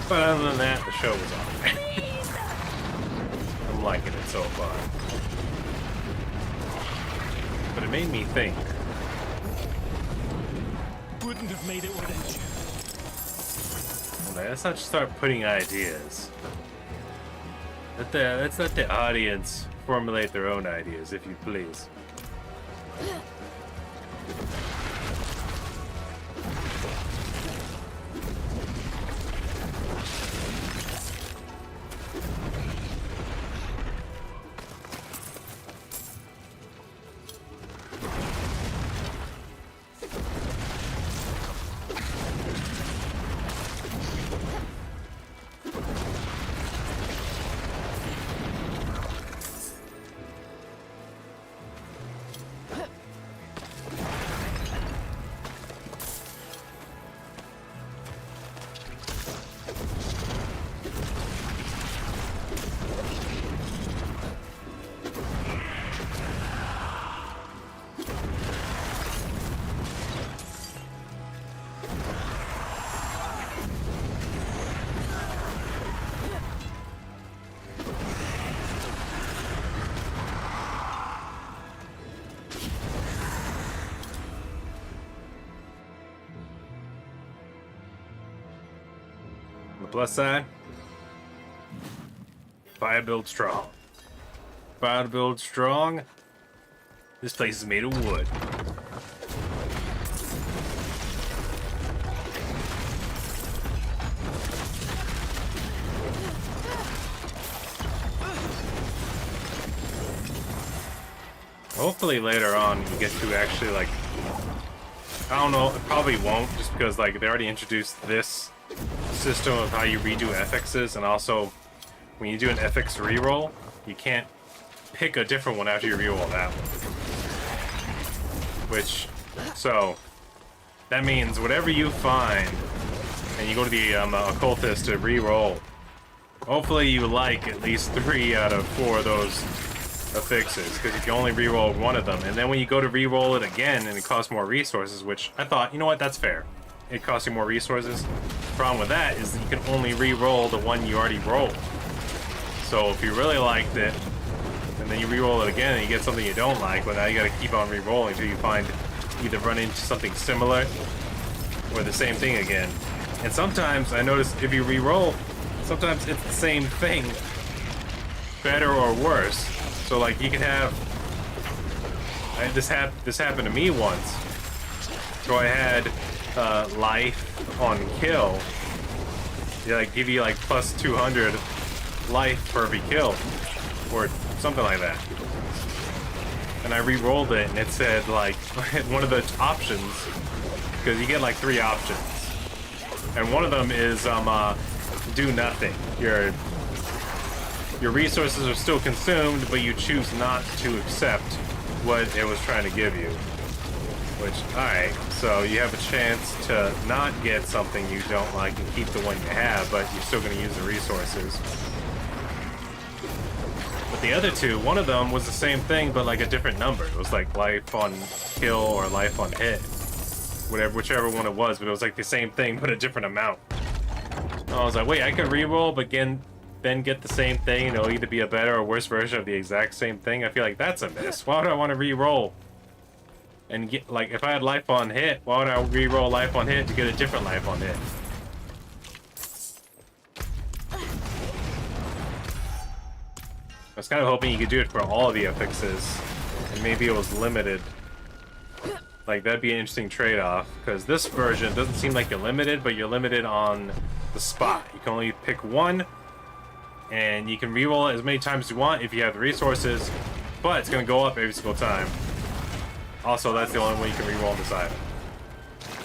Speaker 1: But other than that, the show was alright. I'm liking it so far. But it made me think.
Speaker 3: Wouldn't have made it without you.
Speaker 1: Well, let's not just start putting ideas. Let's let the audience formulate their own ideas, if you please. On the plus side, fire build strong. Fire build strong. This place is made of wood. Hopefully later on you get to actually like, I don't know, it probably won't just because like they already introduced this system of how you redo FXs, and also when you do an FX reroll, you can't pick a different one after you reroll that one. Which, so that means whatever you find and you go to the occultist to reroll, hopefully you like at least 3 out of 4 of those affixes, because you can only reroll one of them, and then when you go to reroll it again and it costs more resources, which I thought, you know what, that's fair. It costs you more resources. The problem with that is that you can only re-roll the one you already rolled. So if you really liked it, and then you re-roll it again and you get something you don't like, well now you gotta keep on re-rolling until you find, either run into something similar or the same thing again. And sometimes, I noticed if you re-roll, sometimes it's the same thing, better or worse. So like you can have, this happened to me once. So I had life on kill. They like give you like plus 200 life for every kill, or something like that. And I re-rolled it, and it said like one of the options, because you get like 3 options, and one of them is do nothing. Your resources are still consumed, but you choose not to accept what it was trying to give you. Which, alright, so you have a chance to not get something you don't like and keep the one you have, but you're still going to use the resources. But the other 2, one of them was the same thing, but like a different number. It was like life on kill or life on hit. Whichever one it was, but it was like the same thing, but a different amount. And I was like, wait, I could reroll, but then get the same thing, and it'll either be a better or worse version of the exact same thing. I feel like that's a miss. Why would I want to re-roll? And get, like, if I had life on hit, why would I re-roll life on hit to get a different life on hit? I was kind of hoping you could do it for all of the affixes, and maybe it was limited. Like, that'd be an interesting trade-off, because this version doesn't seem like you're limited, but you're limited on the spot. You can only pick one, and you can re-roll it as many times as you want if you have the resources, but it's going to go up every single time. Also, that's the only way you can re-roll this item.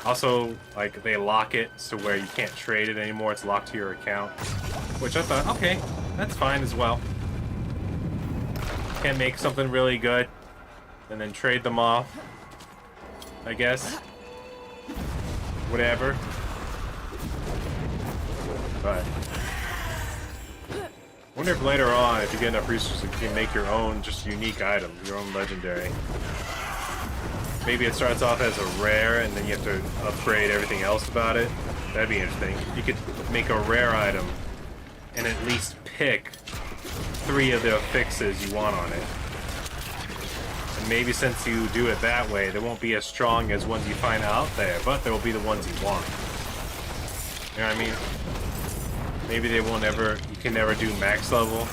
Speaker 1: Also, like, they lock it so where you can't trade it anymore. It's locked to your account. Which I thought, okay, that's fine as well. Can't make something really good and then trade them off, I guess. Whatever. But I wonder if later on, if you get enough resources, you can make your own just unique item, your own legendary. Maybe it starts off as a rare, and then you have to upgrade everything else about it. That'd be interesting. You could make a rare item and at least pick 3 of the affixes you want on it. And maybe since you do it that way, they won't be as strong as ones you find out there, but they will be the ones you want. You know what I mean? Maybe they won't ever, you can never do max level.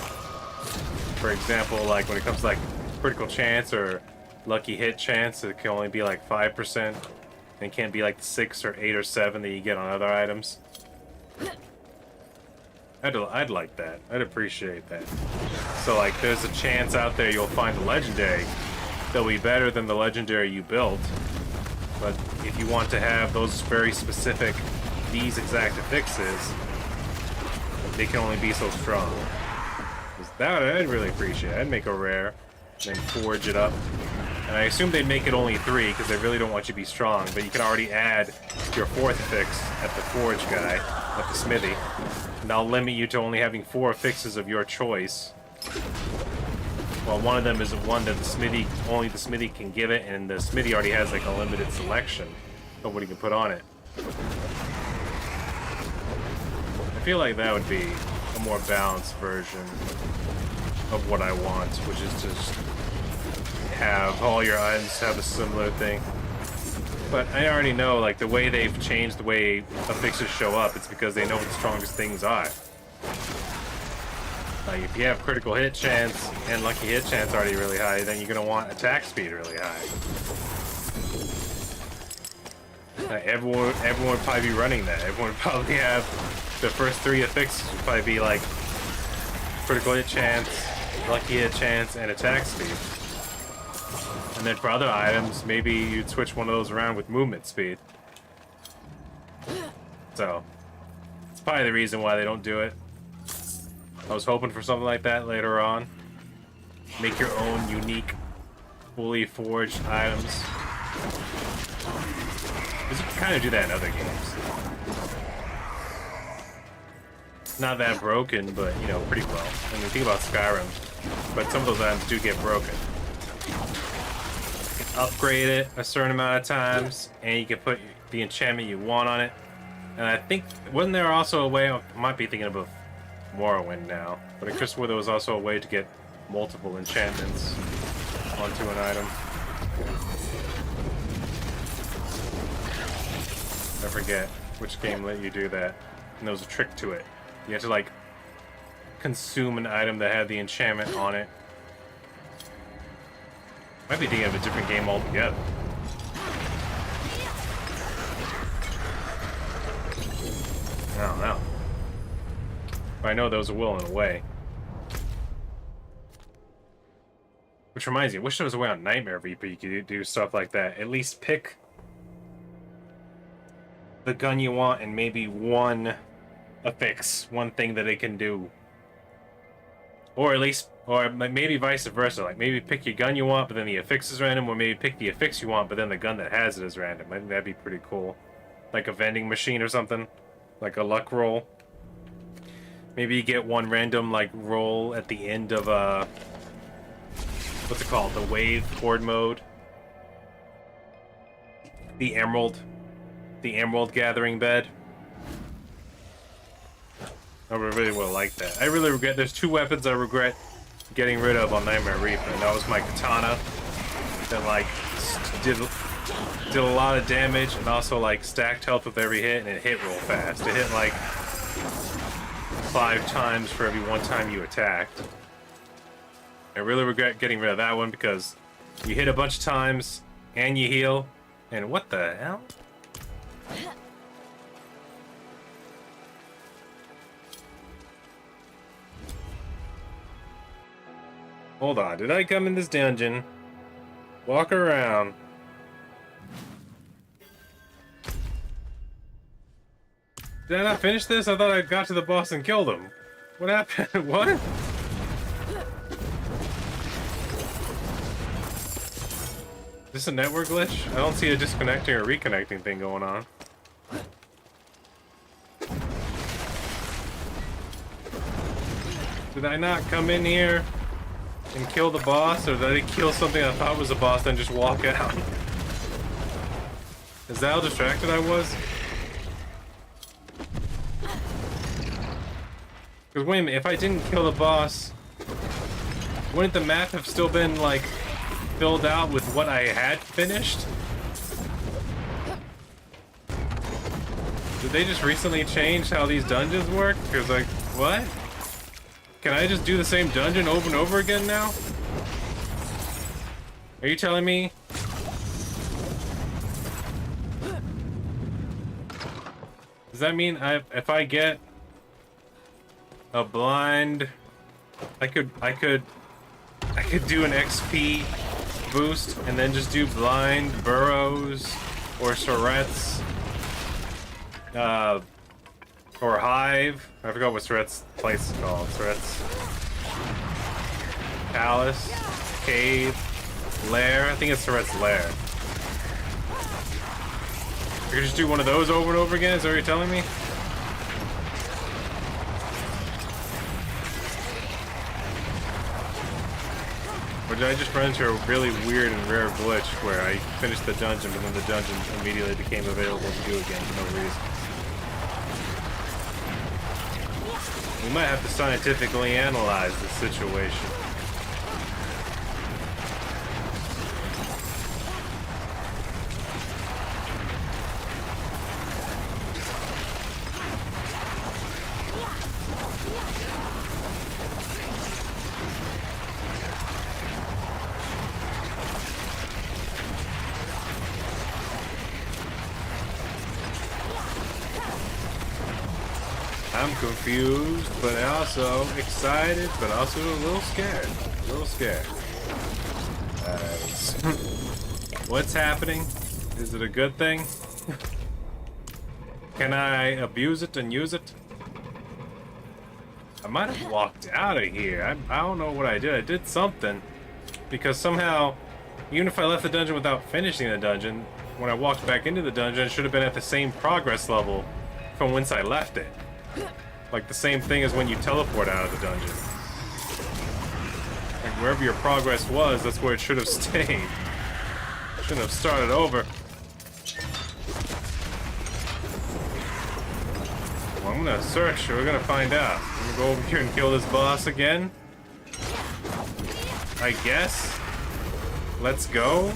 Speaker 1: For example, like when it comes to like critical chance or lucky hit chance, it can only be like 5%. And can't be like the 6 or 8 or 7 that you get on other items. I'd like that. I'd appreciate that. So like there's a chance out there you'll find a legendary that'll be better than the legendary you built. But if you want to have those very specific, these exact affixes, they can only be so strong. That I'd really appreciate. I'd make a rare, then forge it up. And I assume they'd make it only 3 because they really don't want you to be strong. But you can already add your 4th affix at the forge guy, at the smithy. And I'll limit you to only having 4 affixes of your choice. Well, one of them is one that the smithy, only the smithy can give it, and the smithy already has like a limited selection of what he can put on it. I feel like that would be a more balanced version of what I want, which is just have all your items have a similar thing. But I already know, like, the way they've changed the way affixes show up, it's because they know what the strongest things are. Like, if you have critical hit chance and lucky hit chance already really high, then you're gonna want attack speed really high. Everyone would probably be running that. Everyone would probably have the first 3 affixes would probably be like critical hit chance, lucky hit chance, and attack speed. And then for other items, maybe you'd switch one of those around with movement speed. So, it's probably the reason why they don't do it. I was hoping for something like that later on. Make your own unique, fully forged items. Because you can kind of do that in other games. Not that broken, but, you know, pretty well. I mean, think about Skyrim. But some of those items do get broken. You can upgrade it a certain amount of times, and you can put the enchantment you want on it. And I think, wasn't there also a way, I might be thinking about Morrowind now, but in Crystal there was also a way to get multiple enchantments onto an item. I forget which game let you do that, and there was a trick to it. You had to like consume an item that had the enchantment on it. Might be thinking of a different game altogether. I don't know. But I know there was a will and a way. Which reminds me, I wish there was a way on Nightmare Reaper you could do stuff like that. At least pick the gun you want and maybe one affix, one thing that it can do. Or at least, or maybe vice versa. Like maybe pick your gun you want, but then the affix is random, or maybe pick the affix you want, but then the gun that has it is random. I think that'd be pretty cool. Like a vending machine or something. Like a luck roll. Maybe you get one random like roll at the end of what's it called? The wave horde mode. The emerald gathering bed. I really would like that. I really regret. There's 2 weapons I regret getting rid of on Nightmare Reaper, and that was my katana that like did a lot of damage and also like stacked health with every hit, and it hit real fast. It hit like 5 times for every 1 time you attacked. I really regret getting rid of that one because you hit a bunch of times and you heal, and what the hell? Hold on, did I come in this dungeon, walk around, did I not finish this? I thought I got to the boss and killed him. What happened? What? Is this a network glitch? I don't see a disconnecting or reconnecting thing going on. Did I not come in here and kill the boss, or did I kill something I thought was a boss then just walk out? Is that how distracted I was? Because wait a minute, if I didn't kill the boss, wouldn't the map have still been, like, filled out with what I had finished? Did they just recently change how these dungeons work? Because, like, what? Can I just do the same dungeon over and over again now? Are you telling me? Does that mean if I get a blind, I could do an XP boost and then just do blind burrows or Surrette's or Hive. I forgot what Surrette's place is called. Surrette's Palace, Cave, Lair. I think it's Surrette's Lair. I could just do one of those over and over again? Is that what you're telling me? Or did I just run into a really weird and rare glitch where I finished the dungeon, but then the dungeon immediately became available to do again for no reason? We might have to scientifically analyze this situation. I'm confused, but also excited, but also a little scared. A little scared. What's happening? Is it a good thing? Can I abuse it and use it? I might have walked out of here. I don't know what I did. I did something. Because somehow, even if I left the dungeon without finishing the dungeon, when I walked back into the dungeon, it should have been at the same progress level from whence I left it. Like the same thing as when you teleport out of the dungeon. Like wherever your progress was, that's where it should have stayed. Shouldn't have started over. Well, I'm gonna search, we're gonna find out. I'm gonna go over here and kill this boss again. I guess. Let's go.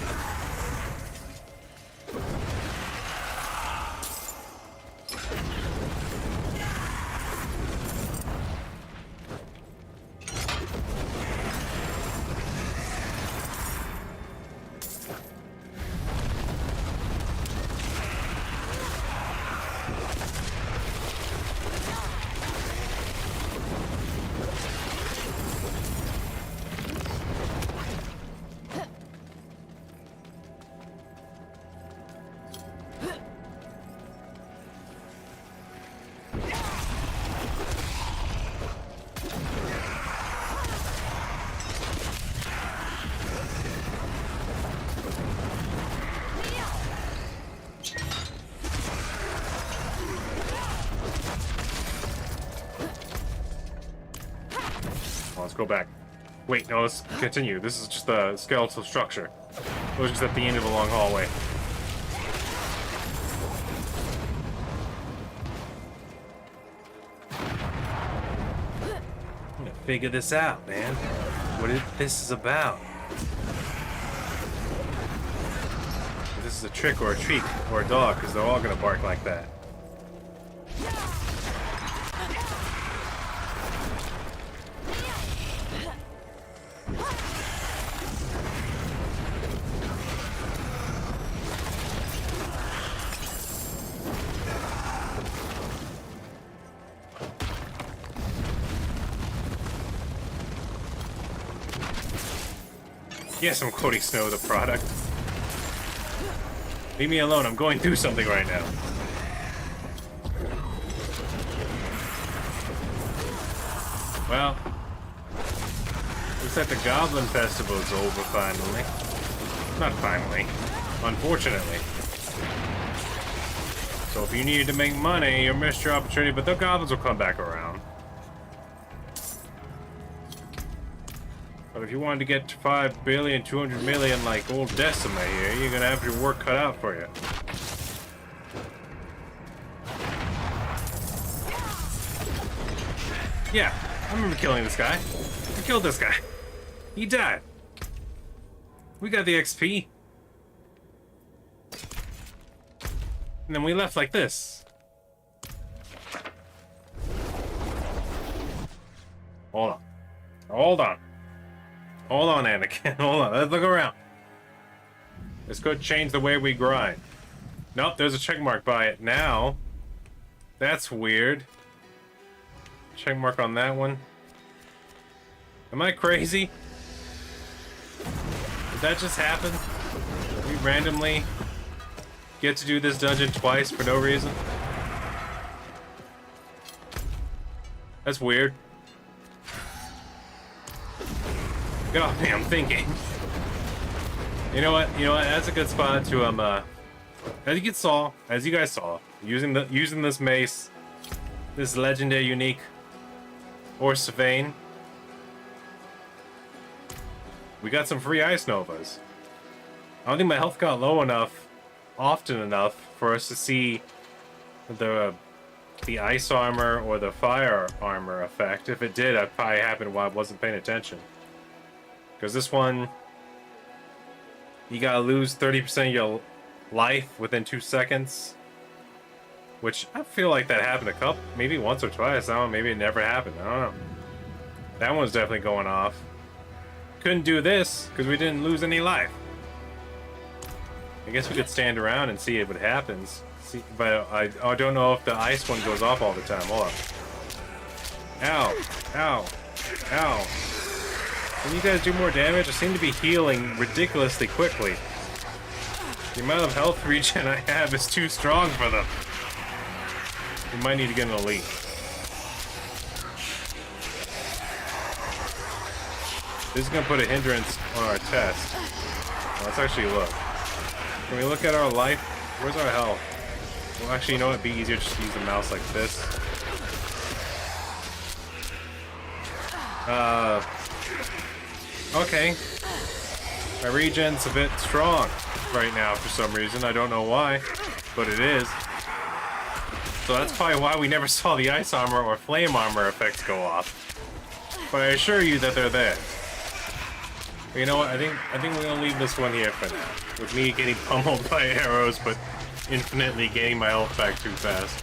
Speaker 1: Let's go back. Wait, no, let's continue. This is just a skeletal structure. It was just at the end of a long hallway. I'm gonna figure this out, man. What this is about. If this is a trick or a treat or a dog, because they're all gonna bark like that. Yes, I'm quoting Snow the product. Leave me alone, I'm going through something right now. Well, looks like the Goblin Festival is over finally. Not finally, unfortunately. So if you needed to make money, you missed your opportunity, but the goblins will come back around. But if you wanted to get to 5 billion, 200 million like old Decima here, you're gonna have your work cut out for you. Yeah, I remember killing this guy. We killed this guy. He died. We got the XP. And then we left like this. Hold on. Hold on. Hold on, Anakin. Hold on. Let's look around. This could change the way we grind. Nope, there's a check mark by it. Now, that's weird. Check mark on that one. Am I crazy? Did that just happen? We randomly get to do this dungeon twice for no reason? That's weird. God, I'm thinking. You know what? You know what? That's a good spot to as you guys saw, using this mace, this legendary unique Orsivane. We got some free ice novas. I don't think my health got low enough, often enough, for us to see the ice armor or the fire armor effect. If it did, that probably happened while I wasn't paying attention. Because this one, you gotta lose 30% of your life within 2 seconds. Which, I feel like that happened maybe once or twice. I don't know, maybe it never happened. I don't know. That one's definitely going off. Couldn't do this, because we didn't lose any life. I guess we could stand around and see if it happens. But I don't know if the ice one goes off all the time. Hold on. Ow. Ow. Ow. Can you guys do more damage? I seem to be healing ridiculously quickly. The amount of health regen I have is too strong for them. We might need to get an elite. This is going to put a hindrance on our test. Let's actually look. Can we look at our life? Where's our health? Well, actually, you know what? It'd be easier just to use the mouse like this. Okay. My regen's a bit strong right now for some reason. I don't know why, but it is. So that's probably why we never saw the ice armor or flame armor effects go off. But I assure you that they're there. But you know what? I think we're gonna leave this one here for now. With me getting pummeled by arrows, but infinitely gaining my health back too fast.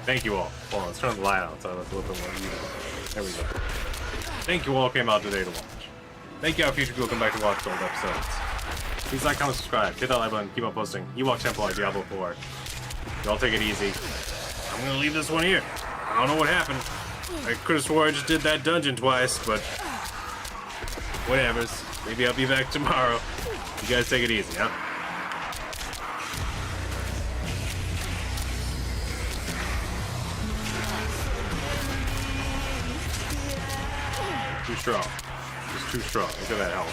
Speaker 1: Thank you all. Hold on, let's turn the light on so I look a little bit more even. There we go. Thank you all came out today to watch. Thank you all future people come back to watch old episodes. Please like, comment, subscribe, hit that like button, keep on posting. Ewok Templar, Diablo 4. Y'all take it easy. I'm gonna leave this one here. I don't know what happened. I could have swore I just did that dungeon twice, but whatevers. Maybe I'll be back tomorrow. You guys take it easy, huh? Too strong. Just too strong. Look at that health.